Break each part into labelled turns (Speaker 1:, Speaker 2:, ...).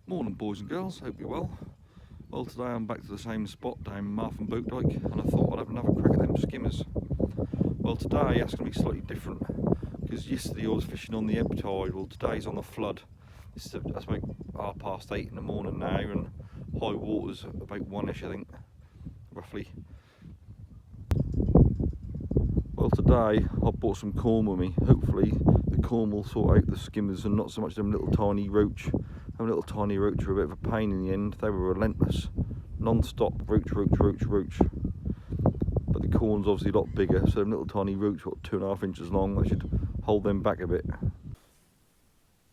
Speaker 1: Morning boys and girls, hope you're well. Well, today I'm back to the same spot down Martham boat dyke, and I thought I'd have another crack at them skimmers. Well, today that's going to be slightly different, because yesterday I was fishing on the ebb tide. Well, today's on the flood. That's about 8:30 in the morning now, and high water's about 1ish, I think, roughly. Well, today I brought some corn with me. Hopefully the corn will sort out the skimmers and not so much them little tiny roach. Them little tiny roach were a bit of a pain in the end. They were relentless, non-stop roach, roach, roach, roach. But the corn's obviously a lot bigger, so them little tiny roach, what, 2.5 inches long, that should hold them back a bit.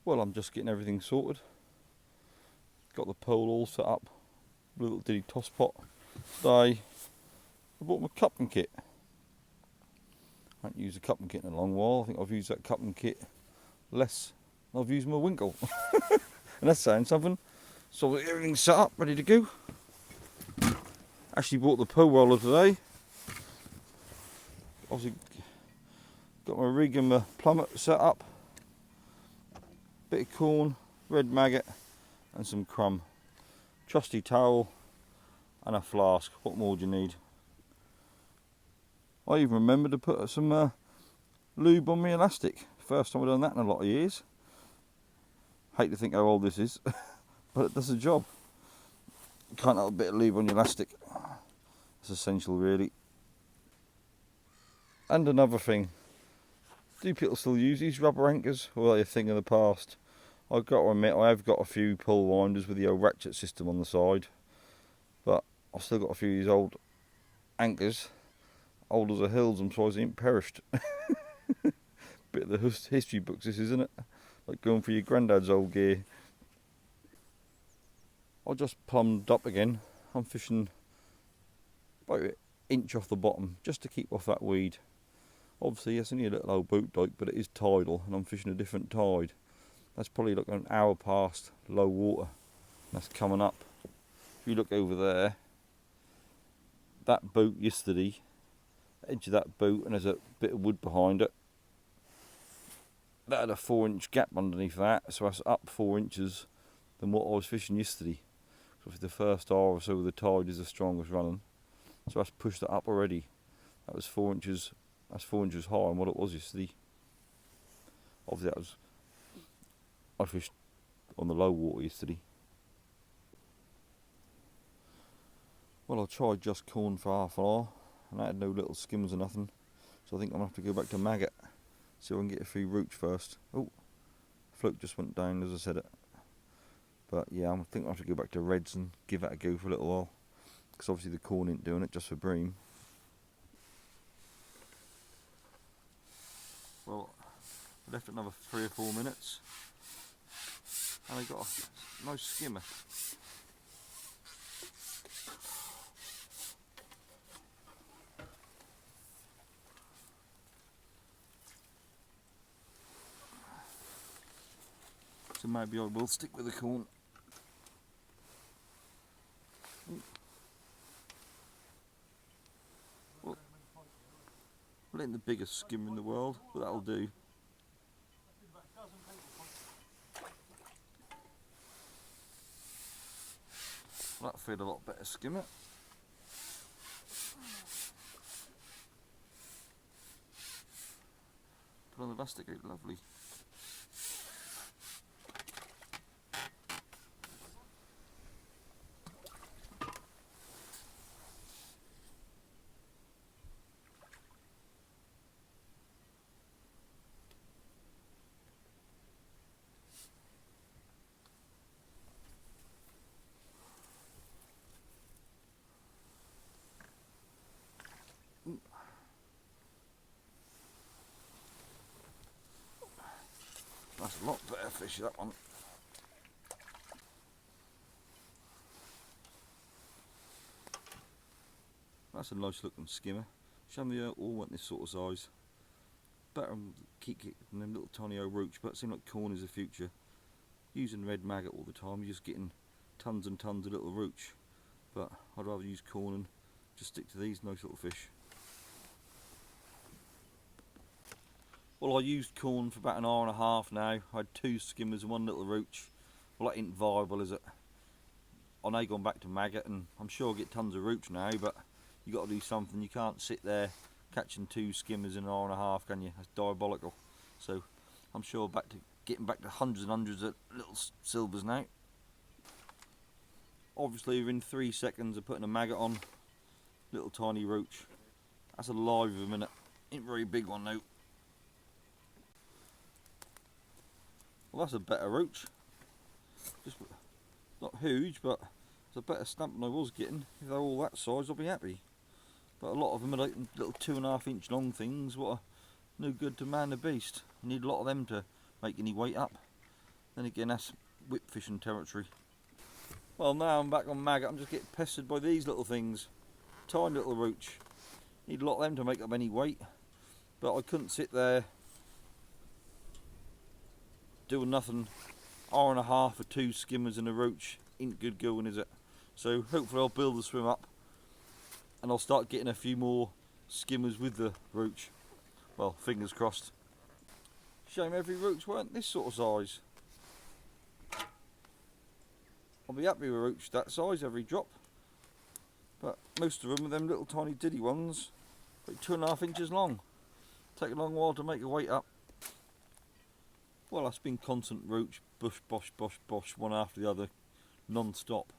Speaker 1: Well, I'm just getting everything sorted. Got the pole all set up, little ditty toss pot. Today I bought my cupping kit. I haven't used a cupping kit in a long while. I think I've used that cupping kit less than I've used my winkle. And that's saying something. So everything's set up, ready to go. Actually bought the pole roller today. Obviously got my rig and my plummet set up. Bit of corn, red maggot and some crumb. Trusty towel and a flask. What more do you need? I even remembered to put some lube on my elastic. First time I've done that in a lot of years. Hate to think how old this is, but it does the job. Can't have a bit of lube on your elastic. It's essential, really. And another thing, do people still use these rubber anchors, or are they a thing of the past? I've got to admit, I have got a few pull winders with the old ratchet system on the side, but I've still got a few of these old anchors. Old as the hills, I'm surprised they ain't perished. Bit of the history books, this, isn't it? Like going for your granddad's old gear. I just plumbed up again. I'm fishing about an inch off the bottom, just to keep off that weed. Obviously, it's only a little old boat dyke, but it is tidal, and I'm fishing a different tide. That's probably like an hour past low water. That's coming up. If you look over there, that boat yesterday, edge of that boat, and there's a bit of wood behind it. That had a 4-inch gap underneath that, so that's up 4 inches than what I was fishing yesterday. So for the first hour or so, the tide is the strongest running, so that's pushed it up already. That was 4 inches. That's 4 inches higher than what it was yesterday. Obviously, I fished on the low water yesterday. Well, I tried just corn for half an hour, and I had no little skimmers or nothing. So I think I'm going to have to go back to maggot. See if I can get a few roach first. Oh, float just went down as I said it. But yeah, I think I'll have to go back to reds and give that a go for a little while. Because obviously the corn ain't doing it, just for bream. Well, I left it another 3 or 4 minutes. And I got a nice skimmer. So maybe I will stick with the corn. Well, it ain't the biggest skimmer in the world, but that'll do. That'll feed a lot better skimmer. Put on the elastic out, lovely. That's a lot better fish, that one. That's a nice looking skimmer. Some of you all want this sort of size. Better keep getting them little tiny old roach, but it seems like corn is the future. Using red maggot all the time, you're just getting tons and tons of little roach. But I'd rather use corn and just stick to these nice little fish. Well, I used corn for about an hour and a half now. I had 2 skimmers and 1 little roach. Well, that ain't viable, is it? I know gone back to maggot, and I'm sure I'll get tons of roach now, but you got to do something. You can't sit there catching 2 skimmers in an hour and a half, can you? That's diabolical. So I'm sure getting back to hundreds and hundreds of little silvers now. Obviously within 3 seconds of putting a maggot on, little tiny roach. That's alive in a minute. Ain't a very big one though. Well, that's a better roach. Just not huge, but it's a better stamp than I was getting. If they're all that size, I'll be happy. But a lot of them are like little 2.5 inch long things. What are no good to man the beast. You need a lot of them to make any weight up. Then again, that's whip fishing territory. Well, now I'm back on maggot. I'm just getting pestered by these little things. Tiny little roach. Need a lot of them to make up any weight. But I couldn't sit there doing nothing. Hour and a half for 2 skimmers and a roach ain't good going, is it? So hopefully I'll build the swim up and I'll start getting a few more skimmers with the roach. Well, fingers crossed. Shame every roach weren't this sort of size. I'll be happy with a roach that size every drop. But most of them are them little tiny diddy ones, like 2.5 inches long. Take a long while to make a weight up. Well, that's been constant roach, bush, bosh, bosh, bosh, one after the other, non-stop.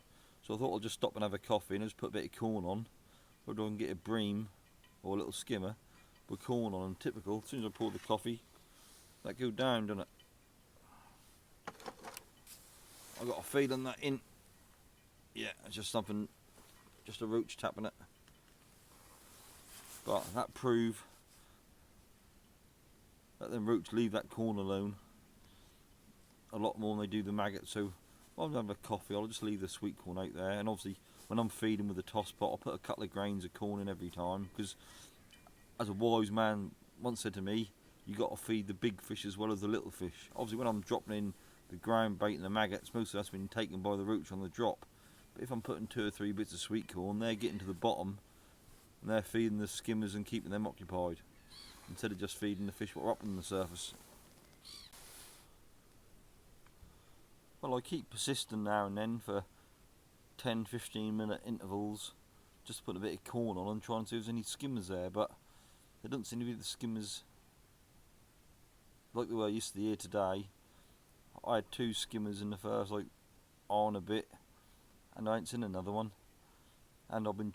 Speaker 1: So I thought I'll just stop and have a coffee and just put a bit of corn on. Or I can get a bream or a little skimmer with corn on, and typical, as soon as I pour the coffee, that go down, doesn't it? I got a feeling that in. Yeah, it's just something, just a roach tapping it. But that prove that them roach leave that corn alone a lot more than they do the maggot. So while I'm having a coffee, I'll just leave the sweet corn out there, and obviously when I'm feeding with a toss pot, I'll put a couple of grains of corn in every time, because as a wise man once said to me, you got to feed the big fish as well as the little fish. Obviously when I'm dropping in the ground bait and the maggots, most of that's been taken by the roach on the drop. But if I'm putting 2 or 3 bits of sweet corn, they're getting to the bottom and they're feeding the skimmers and keeping them occupied, instead of just feeding the fish what are up on the surface. Well, I keep persisting now and then for 10-15 minute intervals, just to put a bit of corn on and try and see if there's any skimmers there, but there doesn't seem to be the skimmers like they were yesterday. Here today I had 2 skimmers in the first hour and a bit, and I ain't seen another one. And I've been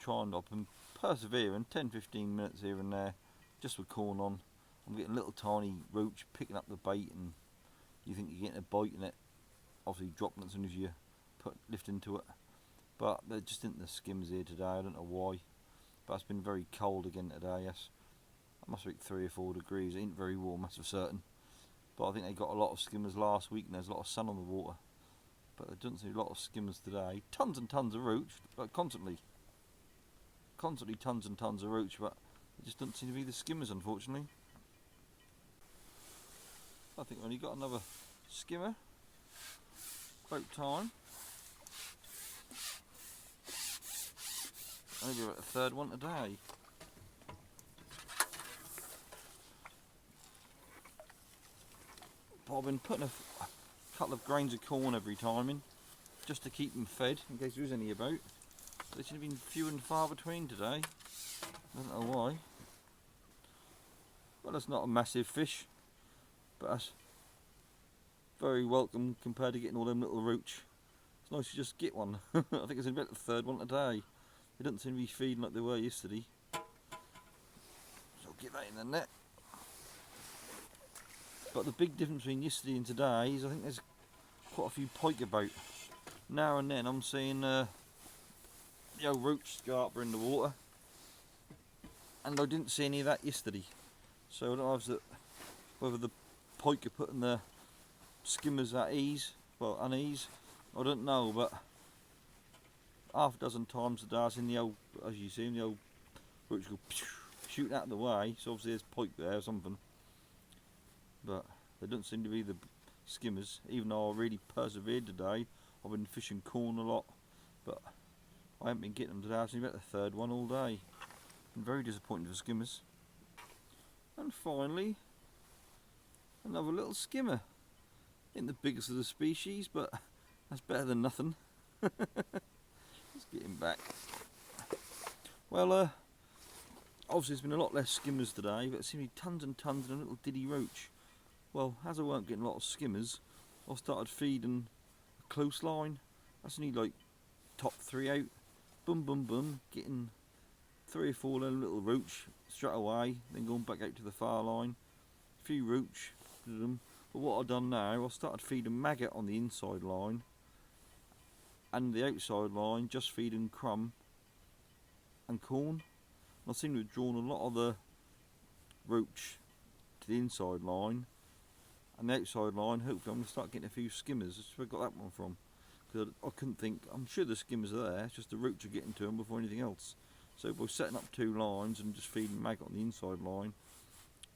Speaker 1: persevering 10-15 minutes here and there just with corn on. I'm getting little tiny roach picking up the bait, and you think you're getting a bite in it, obviously dropping it as soon as you lift into it. But there just isn't the skimmers here today. I don't know why, but it's been very cold again today. Yes, it must be 3 or 4 degrees. It ain't very warm, that's for certain. But I think they got a lot of skimmers last week, and there's a lot of sun on the water. But there doesn't seem a lot of skimmers today. Tons and tons of roach, like constantly tons and tons of roach, but there just doesn't seem to be the skimmers, unfortunately. I think we only got another skimmer. About time. Maybe we're at the 3rd one today. But I've been putting a couple of grains of corn every time in, just to keep them fed, in case there is any about. They seem to have been few and far between today. I don't know why. Well, it's not a massive fish, but that's very welcome compared to getting all them little roach. It's nice to just get one. I think it's about the 3rd one today. They don't seem to be feeding like they were yesterday. So I'll get that in the net. But the big difference between yesterday and today is I think there's quite a few pike about. Now and then I'm seeing the old roach scarper in the water, and I didn't see any of that yesterday. So I don't know whether the pike are putting the skimmers at ease, well, unease, I don't know, but half a dozen times a day I've seen the old, as you see, the old roach go shoot out of the way, so obviously there's pike there or something. But there don't seem to be the skimmers, even though I really persevered today. I've been fishing corn a lot, but I haven't been getting them today. I've seen about the 3rd one all day. Been very disappointed for skimmers. And finally, another little skimmer. Ain't the biggest of the species, but That's better than nothing. Let's get him back. Well, obviously there's been a lot less skimmers today, but it seemed to be tons and tons of a little diddy roach. Well, as I weren't getting a lot of skimmers, I started feeding a close line. That's only like top 3 out. Boom, boom, boom, getting 3 or 4 little roach straight away, then going back out to the far line. A few roach, but what I've done now, I started feeding maggot on the inside line, and the outside line just feeding crumb and corn. I seem to have drawn a lot of the roach to the inside line, and the outside line, hopefully I'm going to start getting a few skimmers. That's where I got that one from, because I couldn't think, I'm sure the skimmers are there, it's just the roach are getting to them before anything else. So by setting up 2 lines and just feeding maggot on the inside line,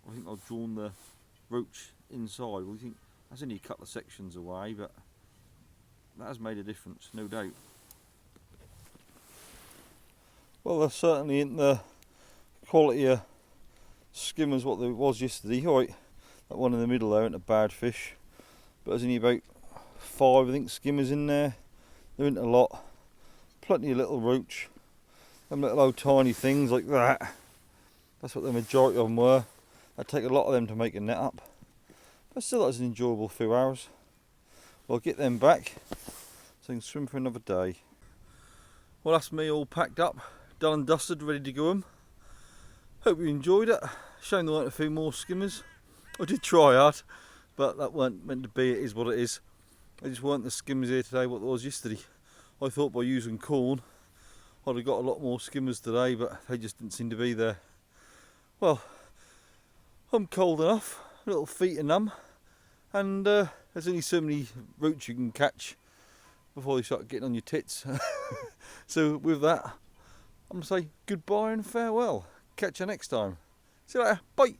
Speaker 1: I think I've drawn the roach inside. Well, you think that's only a couple of sections away, but that has made a difference, no doubt. Well, there certainly isn't the quality of skimmers what there was yesterday. Alright, that one in the middle there isn't a bad fish, but there's only about 5, I think, skimmers in there. There isn't a lot. Plenty of little roach. Them little old tiny things like that. That's what the majority of them were. I'd take a lot of them to make a net up. But still, that was an enjoyable few hours. Well, I'll get them back so I can swim for another day. Well, that's me all packed up, done and dusted, ready to go home. Hope you enjoyed it. Shame there weren't a few more skimmers. I did try hard, but that weren't meant to be. It is what it is. There just weren't the skimmers here today what there was yesterday. I thought by using corn I'd have got a lot more skimmers today, but they just didn't seem to be there. Well, I'm cold enough, little feet are numb, and there's only so many roach you can catch before they start getting on your tits. So with that, I'm going to say goodbye and farewell. Catch you next time. See you later. Bye.